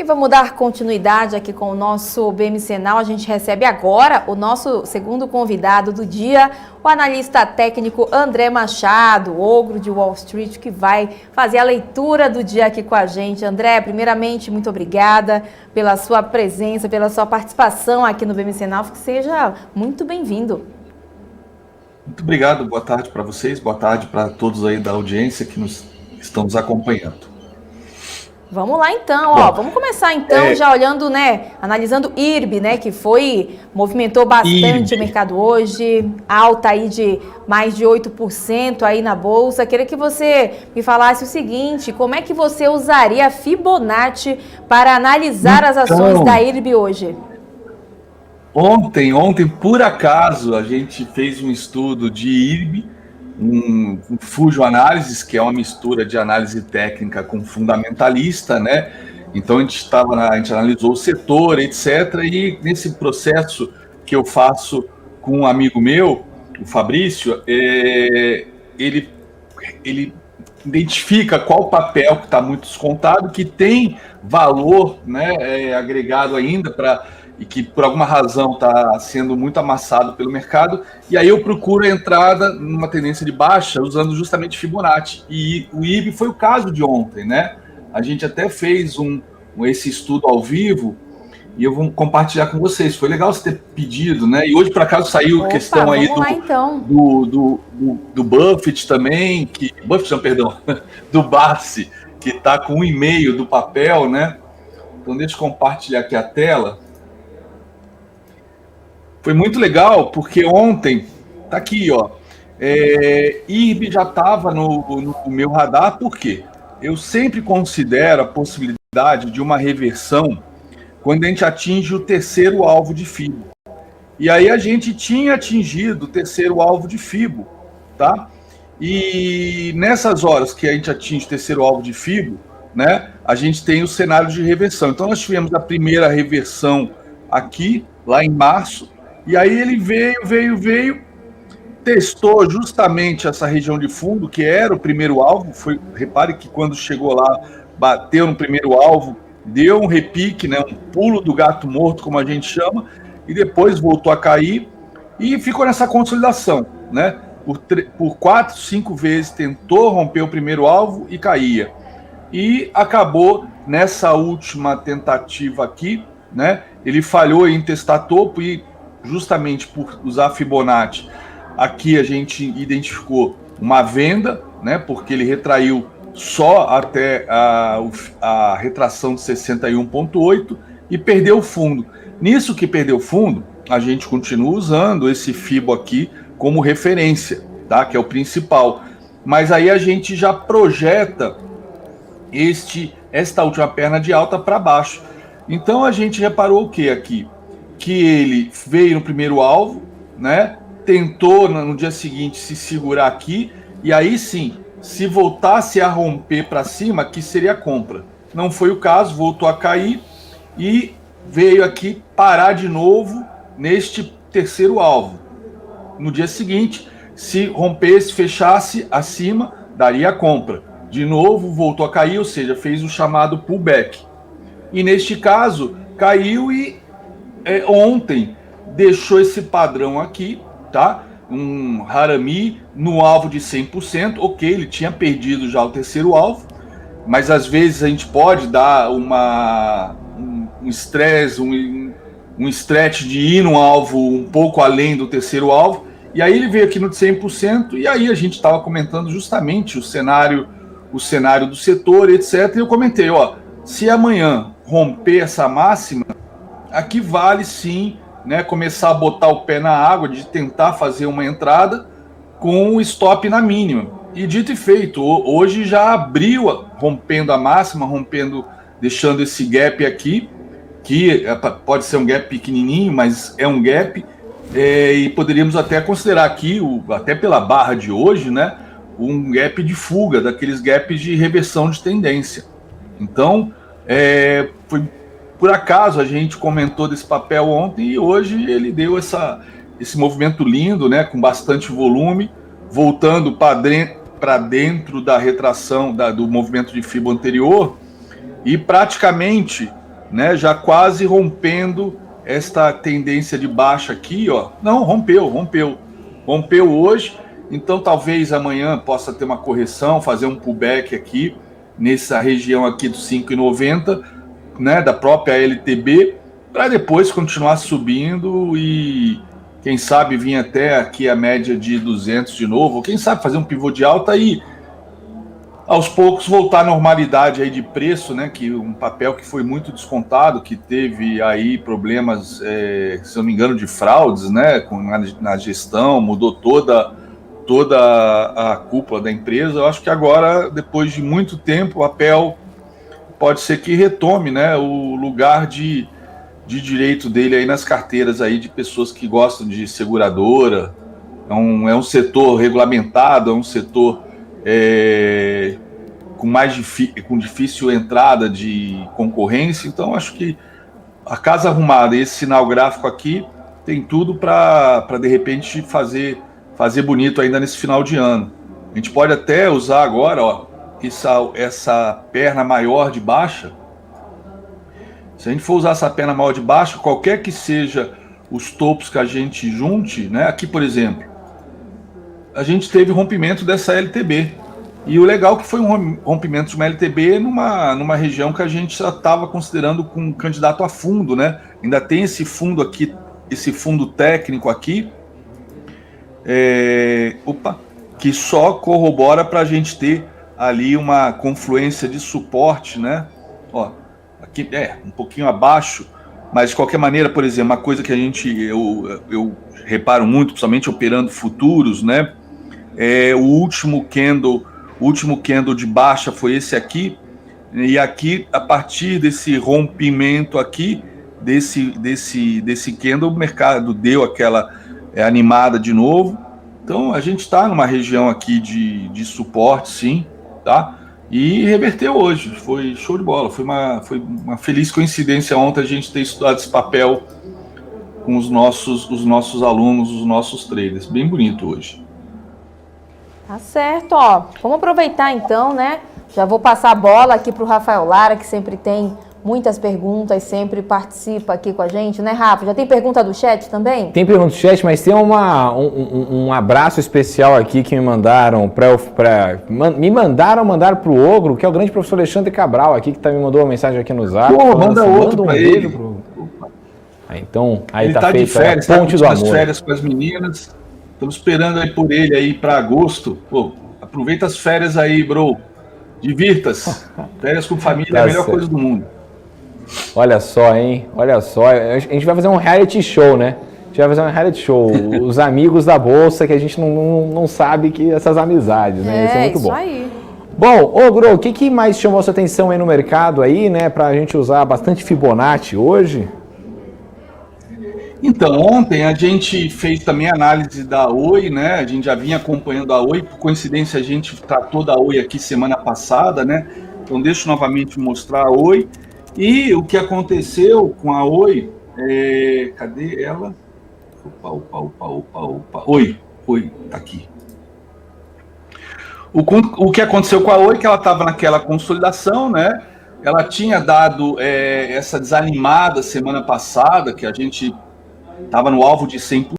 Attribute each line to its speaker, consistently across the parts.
Speaker 1: vamos dar continuidade aqui com o nosso BMC Now. A gente recebe agora o nosso segundo convidado do dia, o analista técnico André Machado, ogro de Wall Street, que vai fazer a leitura do dia aqui com a gente. André, primeiramente, muito obrigada pela sua presença, pela sua participação aqui no BMC Now. Que seja muito bem-vindo.
Speaker 2: Muito obrigado, boa tarde para vocês, boa tarde para todos aí da audiência que estão nos acompanhando.
Speaker 1: Vamos lá então, ó, vamos começar então já olhando, né, analisando IRB, né, que movimentou bastante o mercado hoje, alta aí de mais de 8% aí na bolsa. Queria que você me falasse o seguinte, como é que você usaria a Fibonacci para analisar as ações da IRB hoje?
Speaker 2: Ontem, por acaso, a gente fez um estudo de IRB, um Fusion Analysis, que é uma mistura de análise técnica com fundamentalista, né? Então a gente analisou o setor, etc. E nesse processo que eu faço com um amigo meu, o Fabrício, ele identifica qual papel que está muito descontado, que tem valor, né, agregado ainda e que por alguma razão está sendo muito amassado pelo mercado, e aí eu procuro a entrada numa tendência de baixa usando justamente Fibonacci. E o IRB foi o caso de ontem, né? A gente até fez esse estudo ao vivo e eu vou compartilhar com vocês. Foi legal você ter pedido, né? E hoje, por acaso, saiu questão aí do Buffett também, do Bassi, que está com 1,5 do papel, né? Então deixa eu compartilhar aqui a tela. Foi muito legal, porque ontem, tá aqui, ó, IRB já estava no meu radar, por quê? Eu sempre considero a possibilidade de uma reversão quando a gente atinge o terceiro alvo de FIBO. E aí a gente tinha atingido o terceiro alvo de FIBO, tá? E nessas horas que a gente atinge o terceiro alvo de FIBO, né, a gente tem o cenário de reversão. Então nós tivemos a primeira reversão aqui, lá em março, e aí ele veio, testou justamente essa região de fundo, que era o primeiro alvo. Repare que quando chegou lá, bateu no primeiro alvo, deu um repique, né, um pulo do gato morto, como a gente chama, e depois voltou a cair e ficou nessa consolidação, né? Por 4, 5 vezes tentou romper o primeiro alvo e caía. E acabou nessa última tentativa aqui, né? Ele falhou em testar topo e justamente por usar Fibonacci, aqui a gente identificou uma venda, né? Porque ele retraiu só até a retração de 61,8 e perdeu o fundo. Nisso que perdeu o fundo, a gente continua usando esse Fibo aqui como referência, tá? Que é o principal. Mas aí a gente já projeta esta última perna de alta para baixo. Então a gente reparou o que aqui? Que ele veio no primeiro alvo, né? Tentou no dia seguinte se segurar aqui, e aí sim, se voltasse a romper para cima, que seria compra. Não foi o caso, voltou a cair e veio aqui parar de novo neste terceiro alvo. No dia seguinte, se rompesse, fechasse acima, daria a compra. De novo, voltou a cair, ou seja, fez o chamado pullback. E neste caso, caiu e ontem deixou esse padrão aqui, tá? Um Harami no alvo de 100%, ok, ele tinha perdido já o terceiro alvo, mas às vezes a gente pode dar um estresse, um stretch de ir no alvo um pouco além do terceiro alvo, e aí ele veio aqui no de 100%, e aí a gente estava comentando justamente o cenário do setor, etc, e eu comentei, ó, se amanhã romper essa máxima, aqui vale sim, né, começar a botar o pé na água, de tentar fazer uma entrada com o stop na mínima. E dito e feito, hoje já abriu, rompendo a máxima, deixando esse gap aqui, que pode ser um gap pequenininho, mas é um gap, e poderíamos até considerar aqui, até pela barra de hoje, né, um gap de fuga, daqueles gaps de reversão de tendência. Então, foi por acaso a gente comentou desse papel ontem e hoje ele deu esse movimento lindo, né, com bastante volume, voltando para dentro da retração do movimento de FIBO anterior, e praticamente né, já quase rompendo esta tendência de baixa aqui, ó. Não, rompeu hoje, então talvez amanhã possa ter uma correção, fazer um pullback aqui, nessa região aqui dos 5,90, né, da própria LTB, para depois continuar subindo e quem sabe vir até aqui a média de 200 de novo, quem sabe fazer um pivô de alta e aos poucos voltar à normalidade aí de preço, né? Que um papel que foi muito descontado, que teve aí problemas, se eu não me engano, de fraudes, né? Na gestão, mudou toda a cúpula da empresa. Eu acho que agora, depois de muito tempo, o papel pode ser que retome, né? O lugar de direito dele aí nas carteiras aí de pessoas que gostam de seguradora. É um setor regulamentado, é um setor com difícil entrada de concorrência. Então acho que a casa arrumada, esse sinal gráfico aqui, tem tudo para de repente fazer bonito ainda nesse final de ano. A gente pode até usar agora, ó, essa perna maior de baixa. Se a gente for usar essa perna maior de baixa, qualquer que seja os topos que a gente junte, né? Aqui, por exemplo, a gente teve rompimento dessa LTB. E o legal é que foi um rompimento de uma LTB numa região que a gente já estava considerando com candidato a fundo, né? Ainda tem esse fundo aqui, esse fundo técnico aqui, que só corrobora para a gente ter ali uma confluência de suporte, né? Ó, aqui um pouquinho abaixo, mas de qualquer maneira, por exemplo, uma coisa que eu reparo muito, principalmente operando futuros, né? O último candle de baixa foi esse aqui, e aqui, a partir desse rompimento aqui, desse candle, o mercado deu aquela animada de novo. Então a gente está numa região aqui de suporte, sim, tá? E reverteu hoje, foi show de bola, foi uma feliz coincidência ontem a gente ter estudado esse papel com os nossos alunos, os nossos traders, bem bonito hoje.
Speaker 1: Tá certo, ó. Vamos aproveitar então, né? Já vou passar a bola aqui para o Rafael Lara, que sempre tem muitas perguntas, sempre participa aqui com a gente, né, Rafa? Já tem pergunta do chat também?
Speaker 3: Tem pergunta do chat, mas tem um abraço especial aqui que me mandaram mandaram para o Ogro, que é o grande professor Alexandre Cabral aqui, que me mandou uma mensagem aqui no Zap.
Speaker 2: Manda assim, outro para ele.
Speaker 3: Então, aí
Speaker 2: ele tá
Speaker 3: feito
Speaker 2: de férias,
Speaker 3: a ponte do amor.
Speaker 2: Férias com as meninas. Estamos esperando aí por ele aí para agosto. Pô, aproveita as férias aí, bro. Divirta-se. Férias com família é a melhor coisa do mundo.
Speaker 3: Olha só, hein? Olha só. A gente vai fazer um reality show, né? A gente vai fazer um reality show. Os amigos da Bolsa, que a gente não sabe que essas amizades, né? Isso é muito bom.
Speaker 1: Aí.
Speaker 3: Bom, Ogro, o que mais chamou sua atenção aí no mercado aí, né? Pra gente usar bastante Fibonacci hoje?
Speaker 2: Então, ontem a gente fez também análise da Oi, né? A gente já vinha acompanhando a Oi, por coincidência a gente tratou da Oi aqui semana passada, né? Então deixa eu novamente mostrar a Oi. E o que aconteceu com a Oi, cadê ela? Opa. Oi, tá aqui. O que aconteceu com a Oi, que ela estava naquela consolidação, né? Ela tinha dado essa desanimada semana passada, que a gente estava no alvo de 100%,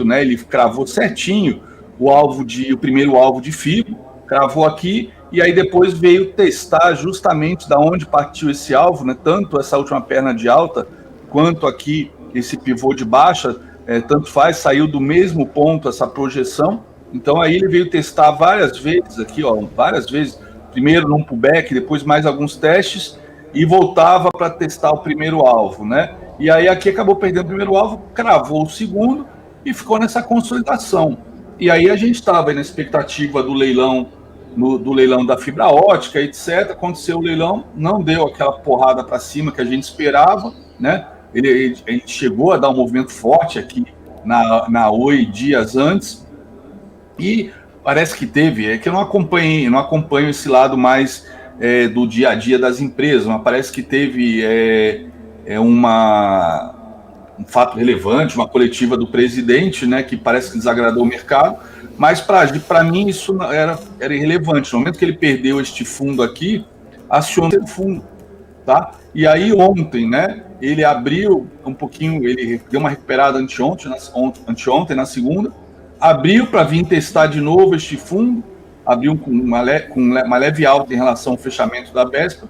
Speaker 2: né? Ele cravou certinho o primeiro alvo de FIBO, cravou aqui, e aí depois veio testar justamente da onde partiu esse alvo, né? Tanto essa última perna de alta, quanto aqui esse pivô de baixa, tanto faz, saiu do mesmo ponto essa projeção. Então aí ele veio testar várias vezes aqui, ó, primeiro num pullback, depois mais alguns testes, e voltava para testar o primeiro alvo, né? E aí aqui acabou perdendo o primeiro alvo, cravou o segundo e ficou nessa consolidação. E aí a gente estava na expectativa do leilão, do leilão da fibra ótica, etc. Aconteceu o leilão, não deu aquela porrada para cima que a gente esperava, né? Ele chegou a dar um movimento forte aqui na Oi dias antes, e parece que teve, que eu não acompanho esse lado mais do dia a dia das empresas, mas parece que teve um fato relevante, uma coletiva do presidente, né, que parece que desagradou o mercado, mas para mim isso era irrelevante. No momento que ele perdeu este fundo aqui, aciona o fundo, tá? E aí ontem, né, ele abriu um pouquinho, ele deu uma recuperada anteontem, na segunda, abriu para vir testar de novo este fundo, abriu com uma leve alta em relação ao fechamento da véspera,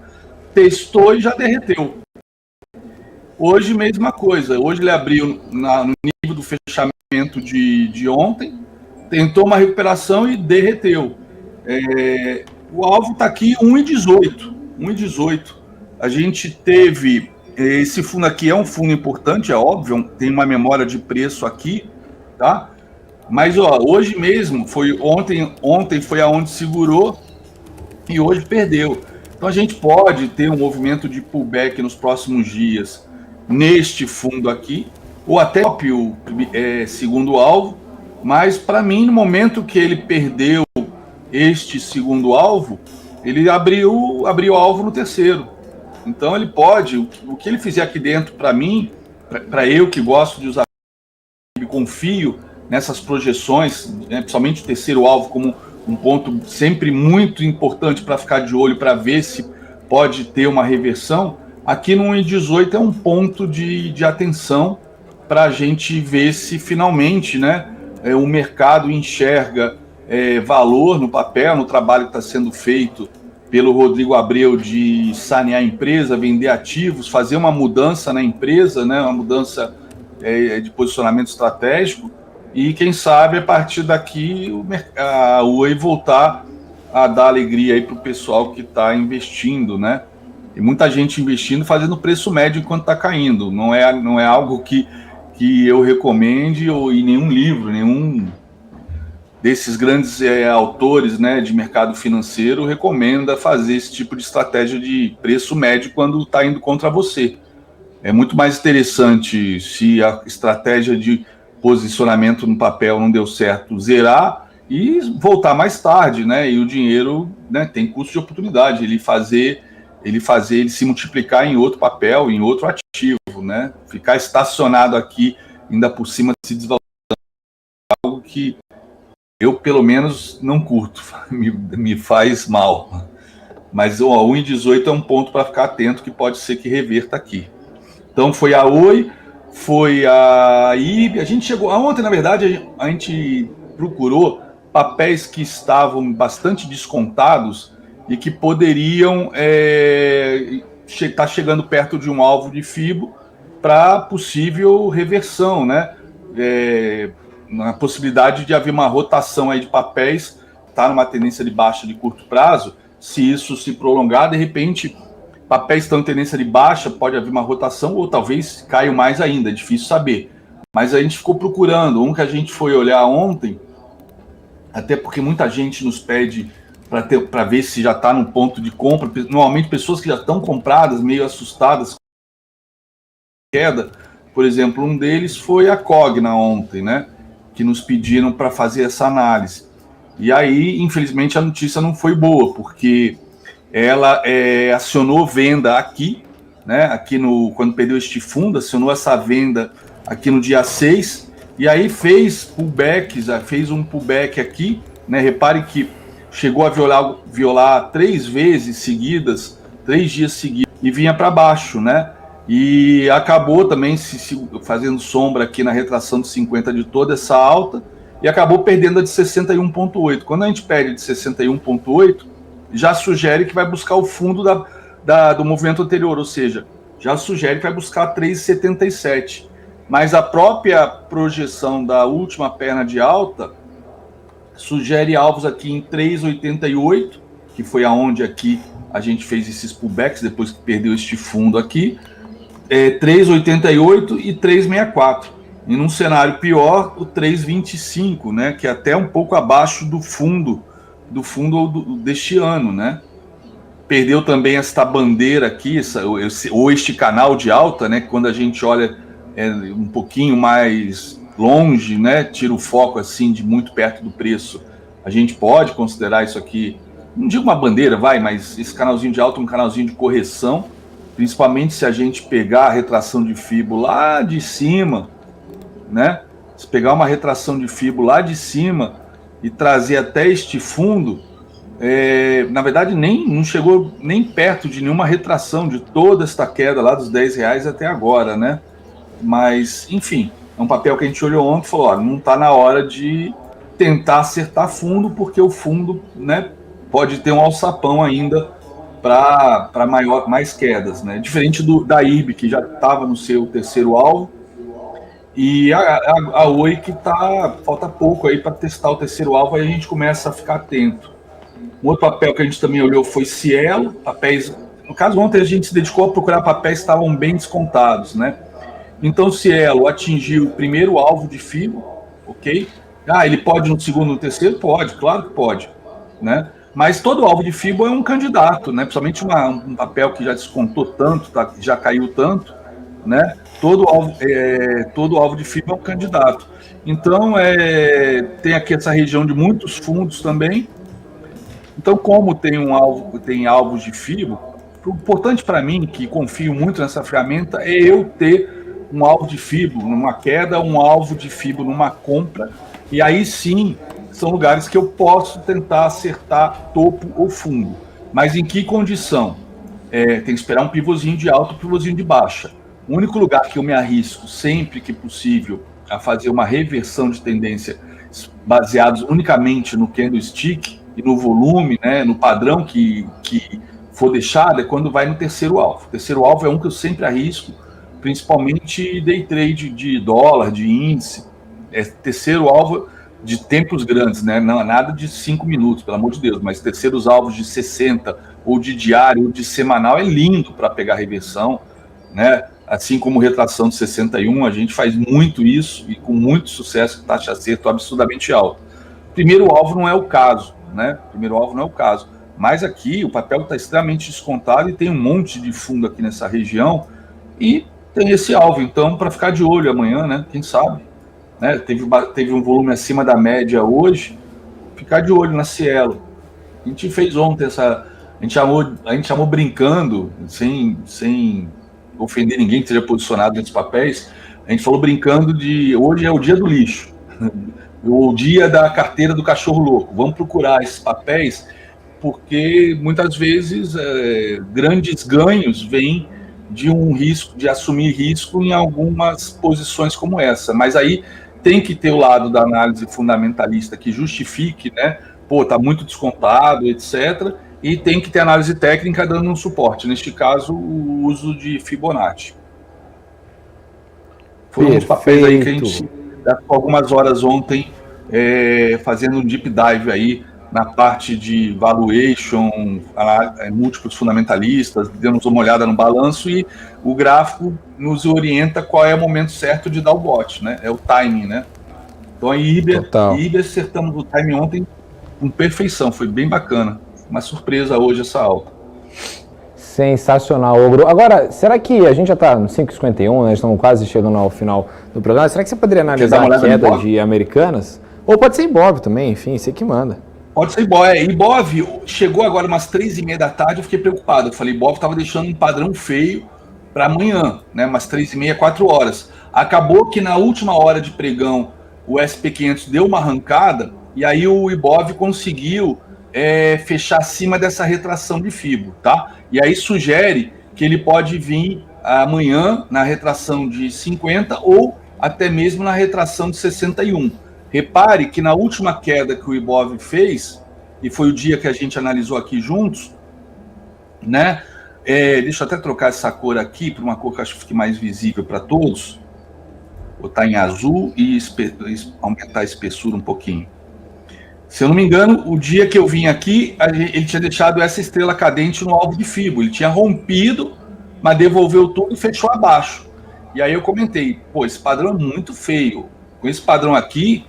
Speaker 2: testou e já derreteu. Hoje, mesma coisa. Hoje ele abriu no nível do fechamento de ontem, tentou uma recuperação e derreteu. O alvo está aqui 1,18. 1,18. A gente teve... Esse fundo aqui é um fundo importante, é óbvio, tem uma memória de preço aqui, tá? Mas ó, hoje mesmo, ontem foi aonde segurou e hoje perdeu. Então a gente pode ter um movimento de pullback nos próximos dias neste fundo aqui, ou até o segundo alvo, mas para mim, no momento que ele perdeu este segundo alvo, ele abriu o alvo no terceiro. Então ele pode, o que ele fizer aqui dentro, para mim, para eu que gosto de usar, confio nessas projeções, né, principalmente o terceiro alvo como um ponto sempre muito importante para ficar de olho, para ver se pode ter uma reversão. Aqui no 1,18 é um ponto de atenção para a gente ver se finalmente, né, o mercado enxerga valor no papel, no trabalho que está sendo feito pelo Rodrigo Abreu de sanear a empresa, vender ativos, fazer uma mudança na empresa, né, uma mudança de posicionamento estratégico, e quem sabe a partir daqui a Oi voltar a dar alegria aí para o pessoal que está investindo, né? Tem muita gente investindo, fazendo preço médio enquanto está caindo. Não é algo que eu recomende, ou em nenhum livro, nenhum desses grandes autores, né, de mercado financeiro recomenda fazer esse tipo de estratégia de preço médio quando está indo contra você. É muito mais interessante, se a estratégia de posicionamento no papel não deu certo, zerar e voltar mais tarde, né? E o dinheiro, né, tem custo de oportunidade, ele se multiplicar em outro papel, em outro ativo, né? Ficar estacionado aqui, ainda por cima, se desvalorizar, algo que eu, pelo menos, não curto, me faz mal. Mas o 1,18 é um ponto para ficar atento, que pode ser que reverta aqui. Então foi a Oi, foi a IB. A gente chegou... Ontem, na verdade, a gente procurou papéis que estavam bastante descontados e que poderiam estar chegando perto de um alvo de FIBO para possível reversão, né? Na possibilidade de haver uma rotação aí de papéis, tá numa tendência de baixa de curto prazo. Se isso se prolongar, de repente, papéis estão em tendência de baixa, pode haver uma rotação, ou talvez caiam mais ainda, é difícil saber. Mas a gente ficou procurando, um que a gente foi olhar ontem, até porque muita gente nos pede para ver se já está num ponto de compra, normalmente pessoas que já estão compradas, meio assustadas com a queda. Por exemplo, um deles foi a Cogna ontem, né? Que nos pediram para fazer essa análise. E aí, infelizmente, a notícia não foi boa, porque ela acionou venda aqui, né? Aqui quando perdeu este fundo, acionou essa venda aqui no dia 6, e aí fez um pullback aqui, né? Repare que chegou a violar 3 vezes seguidas, 3 dias seguidos, e vinha para baixo, né? E acabou também se fazendo sombra aqui na retração de 50 de toda essa alta, e acabou perdendo a de 61,8. Quando a gente perde de 61,8, já sugere que vai buscar o fundo do movimento anterior, ou seja, já sugere que vai buscar 3,77. Mas a própria projeção da última perna de alta sugere alvos aqui em 3,88, que foi aonde aqui a gente fez esses pullbacks, depois que perdeu este fundo aqui, 3,88 e 3,64. E num cenário pior, o 3,25, né, que é até um pouco abaixo do fundo deste ano, né? Perdeu também esta bandeira aqui, ou este canal de alta, né? Quando a gente olha um pouquinho mais longe, né? Tira o foco assim de muito perto do preço, a gente pode considerar isso aqui, não digo uma bandeira, mas esse canalzinho de alta é um canalzinho de correção, principalmente se a gente pegar a retração de FIBO lá de cima, né? Se pegar uma retração de FIBO lá de cima e trazer até este fundo, na verdade, não chegou nem perto de nenhuma retração de toda esta queda lá dos R$10 até agora, né? Mas, enfim, é um papel que a gente olhou ontem e falou, não está na hora de tentar acertar fundo, porque o fundo, né, pode ter um alçapão ainda para mais quedas, né? Diferente da IRB, que já estava no seu terceiro alvo, e a Oi que falta pouco aí para testar o terceiro alvo, aí a gente começa a ficar atento. Um outro papel que a gente também olhou foi Cielo, papéis. No caso, ontem a gente se dedicou a procurar papéis que estavam bem descontados, né? Então, Cielo atingiu o primeiro alvo de FIBO, ok? Ele pode no segundo, no terceiro? Pode, claro que pode, né? Mas todo alvo de FIBO é um candidato, né? Principalmente um papel que já descontou tanto, já caiu tanto, né? Todo alvo de FIBO é um candidato. Então, tem aqui essa região de muitos fundos também. Então, como tem alvos de FIBO, o importante para mim, que confio muito nessa ferramenta, é eu ter um alvo de FIBO numa queda, um alvo de FIBO numa compra, e aí sim são lugares que eu posso tentar acertar topo ou fundo. Mas em que condição? Tem que esperar um pivôzinho de alta, um pivôzinho de baixa. O único lugar que eu me arrisco sempre que possível a fazer uma reversão de tendência baseados unicamente no candlestick e no volume, né, no padrão que for deixado, é quando vai no terceiro alvo. O terceiro alvo é um que eu sempre arrisco, principalmente day trade de dólar, de índice. Terceiro alvo de tempos grandes, né? Não, nada de 5 minutos, pelo amor de Deus, mas terceiros alvos de 60, ou de diário, ou de semanal, é lindo para pegar reversão, né? Assim como retração de 61, a gente faz muito isso e com muito sucesso, taxa de acerto absurdamente alta. Primeiro alvo não é o caso, né? Primeiro alvo não é o caso. Mas aqui o papel está extremamente descontado e tem um monte de fundo aqui nessa região e tem esse alvo. Então, para ficar de olho amanhã, né? Quem sabe? Né? Teve um volume acima da média hoje. Ficar de olho na Cielo. A gente fez ontem a gente chamou brincando, sem ofender ninguém que esteja posicionado nesses papéis. A gente falou brincando de hoje é o dia do lixo. O dia da carteira do cachorro louco. Vamos procurar esses papéis, porque muitas vezes grandes ganhos vêm de um risco, de assumir risco em algumas posições como essa. Mas aí tem que ter o lado da análise fundamentalista que justifique, né? Tá muito descontado, etc. E tem que ter análise técnica dando um suporte. Neste caso, o uso de Fibonacci. Foram os papéis aí que a gente gastou algumas horas ontem fazendo um deep dive aí na parte de valuation, múltiplos fundamentalistas, demos uma olhada no balanço e o gráfico nos orienta qual é o momento certo de dar o bot, né? É o timing, né? Então a IRB acertamos o timing ontem com perfeição, foi bem bacana. Uma surpresa hoje essa alta.
Speaker 3: Sensacional, Ogro. Agora, será que a gente já está no 5,51, né? Estamos quase chegando ao final do programa. Será que você poderia analisar a queda de Americanas? Ou pode ser Ibov também, enfim, você que manda.
Speaker 2: Pode ser Ibov. Ibov chegou agora umas 3h30 da tarde, eu fiquei preocupado. Eu falei, Ibov estava deixando um padrão feio para amanhã, né? Umas 3h30, 4 horas. Acabou que na última hora de pregão, o SP500 deu uma arrancada e aí o Ibov conseguiu fechar acima dessa retração de FIBO, tá? E aí sugere que ele pode vir amanhã na retração de 50 ou até mesmo na retração de 61. Repare que na última queda que o Ibov fez, e foi o dia que a gente analisou aqui juntos, né? Deixa eu até trocar essa cor aqui para uma cor que acho que fique mais visível para todos. Botar em azul e aumentar a espessura um pouquinho. Se eu não me engano, o dia que eu vim aqui, ele tinha deixado essa estrela cadente no alvo de FIBO. Ele tinha rompido, mas devolveu tudo e fechou abaixo. E aí eu comentei, esse padrão é muito feio. Com esse padrão aqui,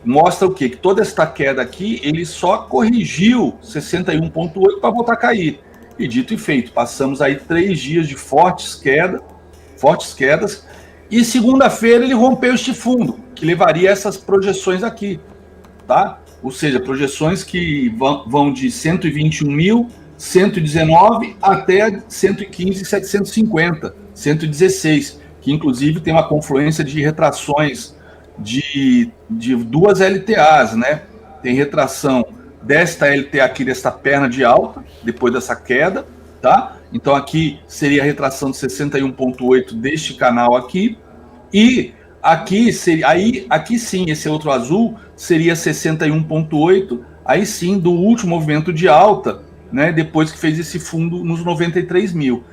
Speaker 2: mostra o quê? Que toda esta queda aqui, ele só corrigiu 61,8 para voltar a cair. E dito e feito, passamos aí 3 dias de fortes quedas, e segunda-feira ele rompeu este fundo, que levaria essas projeções aqui, tá? Ou seja, projeções que vão de 121.000, 119 até 115.750, 116, que inclusive tem uma confluência de retrações de duas LTAs, né? Tem retração desta LTA aqui, desta perna de alta, depois dessa queda, tá? Então aqui seria a retração de 61,8 deste canal aqui, e aqui seria, aqui sim, esse outro azul seria 61,8, aí sim do último movimento de alta, né? Depois que fez esse fundo nos 93 mil,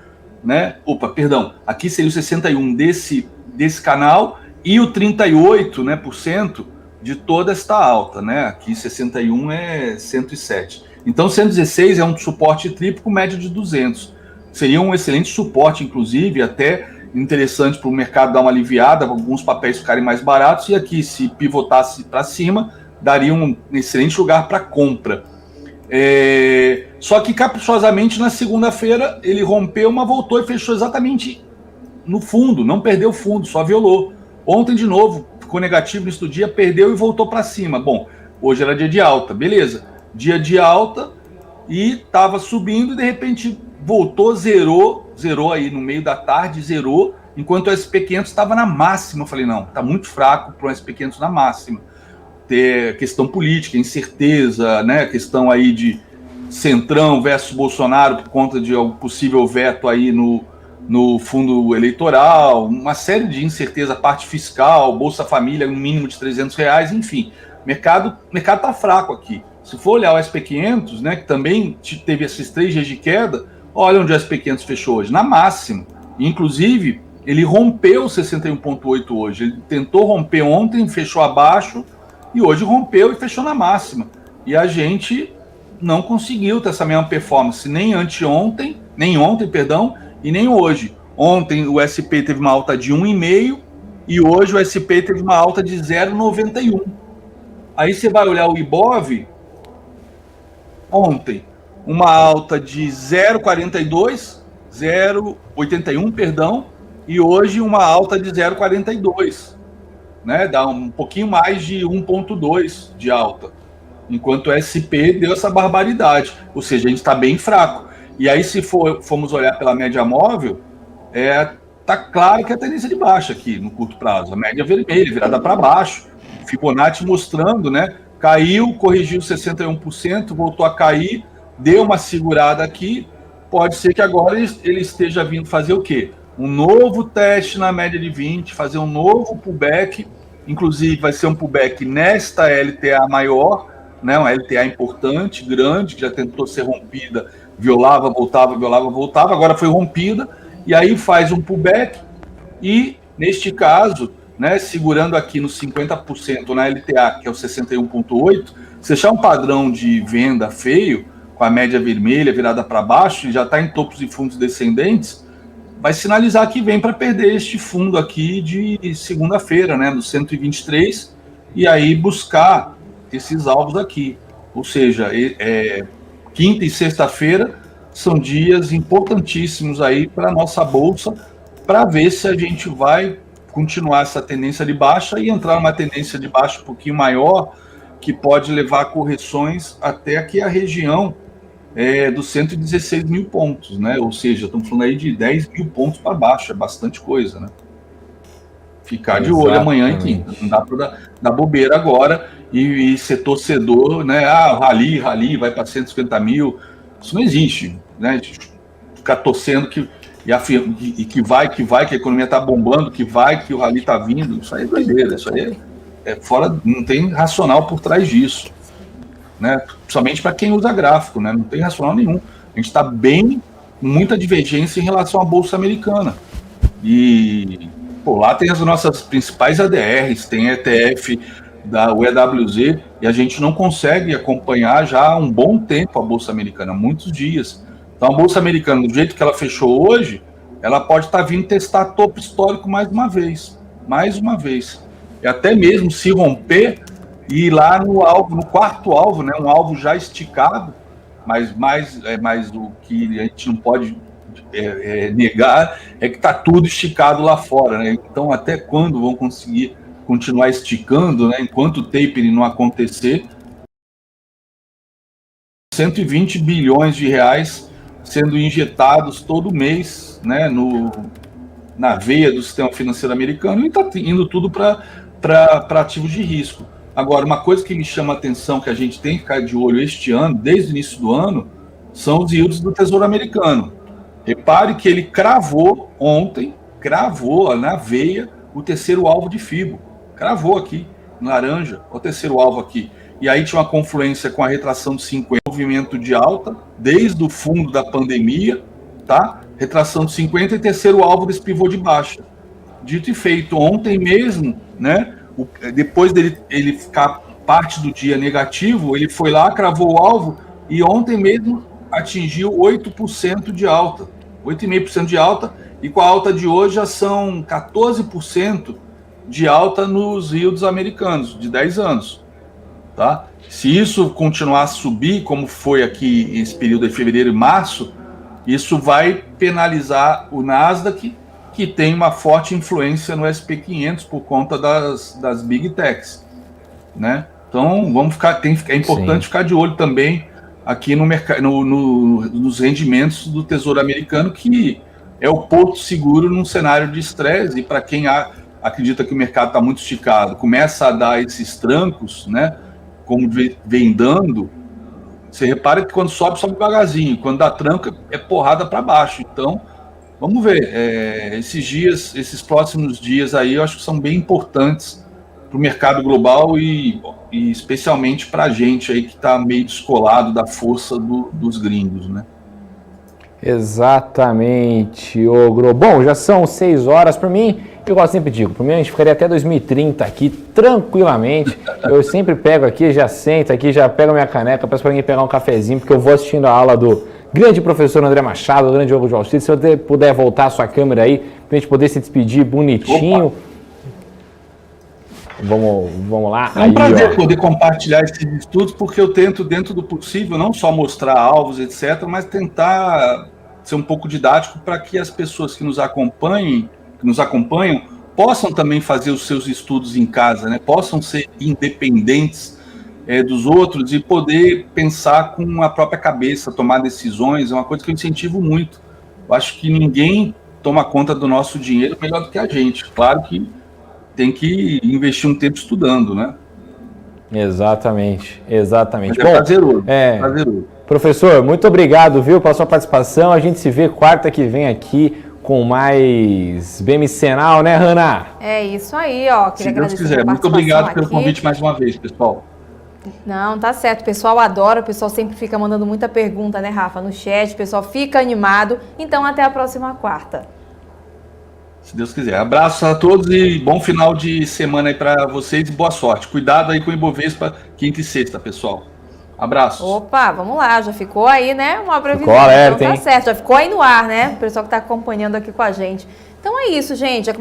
Speaker 2: né? Opa, perdão, aqui seria o 61 desse canal e o 38, né, por cento de toda esta alta, né? Aqui 61 é 107. Então 116 é um suporte triplo com média de 200. Seria um excelente suporte, inclusive, até interessante para o mercado dar uma aliviada, alguns papéis ficarem mais baratos, e aqui, se pivotasse para cima, daria um excelente lugar para compra. Só que caprichosamente na segunda-feira ele rompeu, mas voltou e fechou exatamente no fundo, não perdeu fundo, só violou. Ontem de novo ficou negativo no dia, perdeu e voltou para cima. Bom, hoje era dia de alta, beleza, dia de alta, e estava subindo e de repente voltou, zerou aí no meio da tarde, zerou, enquanto o SP500 estava na máxima. Eu falei, não, está muito fraco para o SP500 na máxima. Ter questão política, incerteza, né? Questão aí de Centrão versus Bolsonaro por conta de algum possível veto aí no fundo eleitoral, uma série de incerteza, parte fiscal, Bolsa Família, no mínimo de R$300, enfim. O mercado está fraco aqui. Se for olhar o SP500, né, que também teve esses 3 dias de queda, olha onde o SP500 fechou hoje, na máxima. Inclusive, ele rompeu 61,8 hoje. Ele tentou romper ontem, fechou abaixo, e hoje rompeu e fechou na máxima. E a gente não conseguiu ter essa mesma performance, nem ontem, e nem hoje. Ontem o SP teve uma alta de 1,5 e hoje o SP teve uma alta de 0,91. Aí você vai olhar o Ibov, ontem, uma alta de 0,42, 0,81, perdão, e hoje uma alta de 0,42. Né, dá um pouquinho mais de 1,2 de alta, enquanto o SP deu essa barbaridade, ou seja, a gente está bem fraco. E aí, se formos olhar pela média móvel, tá claro que a tendência de baixa aqui no curto prazo, a média vermelha, virada para baixo, Fibonacci mostrando, né, caiu, corrigiu 61%, voltou a cair, deu uma segurada aqui, pode ser que agora ele esteja vindo fazer o quê? Um novo teste na média de 20, fazer um novo pullback, inclusive vai ser um pullback nesta LTA maior, né, uma LTA importante, grande, que já tentou ser rompida, violava, voltava, agora foi rompida, e aí faz um pullback, e neste caso, né, segurando aqui nos 50% na LTA, que é o 61,8, se deixar um padrão de venda feio, com a média vermelha virada para baixo, já está em topos e fundos descendentes, vai sinalizar que vem para perder este fundo aqui de segunda-feira, né, do 123, e aí buscar esses alvos aqui. Ou seja, quinta e sexta-feira são dias importantíssimos aí para a nossa bolsa, para ver se a gente vai continuar essa tendência de baixa e entrar numa tendência de baixa um pouquinho maior, que pode levar a correções até aqui a região dos 116 mil pontos, né? Ou seja, estamos falando aí de 10 mil pontos para baixo, é bastante coisa, né? Ficar de olho amanhã e quinta, não dá para dar bobeira agora e ser torcedor, né? Rally, vai para 150 mil, isso não existe, né? Ficar torcendo que vai, que a economia está bombando, que o rally está vindo, isso aí é doideira, isso aí é fora, não tem racional por trás disso. Né? Somente para quem usa gráfico, né? Não tem racional nenhum. A gente está bem, muita divergência em relação à Bolsa Americana. E lá tem as nossas principais ADRs, tem ETF da EWZ, e a gente não consegue acompanhar já há um bom tempo a Bolsa Americana, muitos dias. Então a Bolsa Americana, do jeito que ela fechou hoje, ela pode estar vindo testar topo histórico mais uma vez. E até mesmo se romper, e lá no alvo, no quarto alvo, né, um alvo já esticado, mas mais o que a gente não pode negar é que está tudo esticado lá fora, né? Então até quando vão conseguir continuar esticando, né, enquanto o tapering não acontecer? 120 bilhões de reais sendo injetados todo mês, né, na veia do sistema financeiro americano, e está indo tudo para ativos de risco. Agora, uma coisa que me chama a atenção, que a gente tem que ficar de olho este ano, desde o início do ano, são os yields do Tesouro Americano. Repare que ele cravou ontem, cravou na veia o terceiro alvo de FIBO. Cravou aqui, em laranja, o terceiro alvo aqui. E aí tinha uma confluência com a retração de 50, movimento de alta, desde o fundo da pandemia, tá? Retração de 50 e terceiro alvo desse pivô de baixa. Dito e feito, ontem mesmo, né? Depois dele ficar parte do dia negativo, ele foi lá, cravou o alvo e ontem mesmo atingiu 8% de alta, 8,5% de alta, e com a alta de hoje já são 14% de alta nos yields americanos, de 10 anos. Tá? Se isso continuar a subir, como foi aqui nesse período de fevereiro e março, isso vai penalizar o Nasdaq, que tem uma forte influência no SP500 por conta das Big Techs, né? Então, é importante ficar de olho também aqui no mercado, nos rendimentos do Tesouro Americano, que é o porto seguro num cenário de estresse, e para quem acredita que o mercado está muito esticado, começa a dar esses trancos, né? Como vem dando, você repara que quando sobe devagarzinho, quando dá tranca, é porrada para baixo. Então, vamos ver, esses próximos dias aí, eu acho que são bem importantes para o mercado global e especialmente para a gente aí que está meio descolado da força dos gringos, né?
Speaker 3: Exatamente, Ogro. Bom, já são 6 horas. Para mim, igual eu sempre digo, para mim a gente ficaria até 2030 aqui tranquilamente. Eu sempre pego aqui, já sento aqui, já pego minha caneca, peço para alguém pegar um cafezinho, porque eu vou assistindo a aula do grande professor André Machado, do grande Ogro de Wall Street. Se você puder voltar a sua câmera aí, para a gente poder se despedir bonitinho. Opa. Vamos lá.
Speaker 2: É um prazer poder compartilhar esses estudos, porque eu tento, dentro do possível, não só mostrar alvos, etc., mas tentar ser um pouco didático para que as pessoas que nos acompanham, possam também fazer os seus estudos em casa, né? Possam ser independentes dos outros e poder pensar com a própria cabeça, tomar decisões. É uma coisa que eu incentivo muito. Eu acho que ninguém toma conta do nosso dinheiro melhor do que a gente. Claro que tem que investir um tempo estudando, né?
Speaker 3: Exatamente.
Speaker 2: Mas é prazeroso. Prazeroso.
Speaker 3: Professor, muito obrigado, viu, pela sua participação. A gente se vê quarta que vem aqui com mais BMC Now, né, Hanna?
Speaker 1: É isso aí, ó.
Speaker 2: Se Deus quiser. Muito obrigado pelo convite mais uma vez, pessoal.
Speaker 1: Não, tá certo. O pessoal adora, o pessoal sempre fica mandando muita pergunta, né, Rafa, no chat. O pessoal fica animado. Então, até a próxima quarta.
Speaker 2: Se Deus quiser. Abraço a todos e bom final de semana aí para vocês e boa sorte. Cuidado aí com o Ibovespa quinta e sexta, pessoal. Abraço.
Speaker 1: Opa, vamos lá. Já ficou aí, né? Uma previsão.
Speaker 3: Ficou alerta,
Speaker 1: então tá certo. Já ficou aí no ar, né? O pessoal que tá acompanhando aqui com a gente. Então é isso, gente.